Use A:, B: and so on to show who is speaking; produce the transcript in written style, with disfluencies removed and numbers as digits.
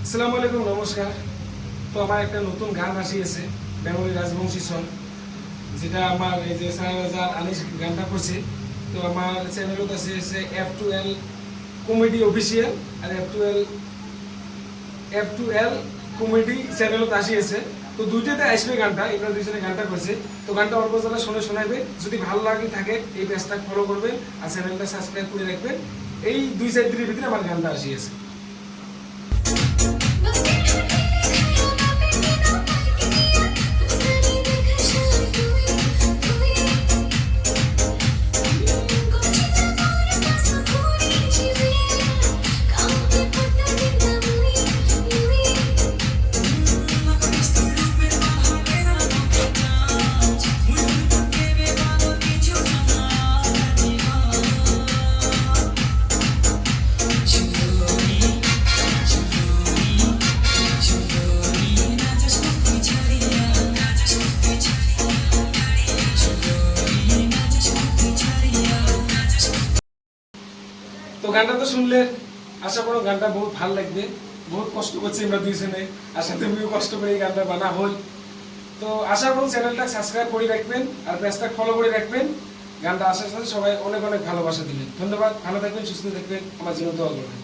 A: আসসালামু আলাইকুম, নমস্কার। তো আমার একটা নতুন গান আসিয়েছে বেঙ্গলি রাজবংশী সং, যেটা আমার এই যে সারাজা আনিস গানটা করছে। তো আমার চ্যানেলত আছে F2L কমেডি অফিসিয়াল আর F2L কমেডি চ্যানেলত আসিয়েছে। তো দুইটাতে আসবে গানটা, এবার দুইজনে গানটা করছে। তো গানটা অল্প যারা শুনে শোনাবে, যদি ভালো লাগে থাকে এই পেজটা ফলো করবেন আর চ্যানেলটা সাবস্ক্রাইব করে রাখবেন। এই 2-4 দিনের ভিতরে আমার গানটা আসিয়েছে। তো গানটা তো শুনলে আশা করো গানটা বহুত ভালো লাগবে। বহুত কষ্ট করছি আমরা দুইজনে, আর সাথে আমিও কষ্ট করে এই গানটা বানা হল। তো আশা করুন চ্যানেলটা সাবস্ক্রাইব করে রাখবেন আর পেজটা ফলো করে রাখবেন। গানটা আসার সাথে সবাই অনেক অনেক ভালোবাসা দিবেন। ধন্যবাদ, ভালো থাকবেন, সুস্থ থাকবেন, আমার জন্য দোয়া করবেন।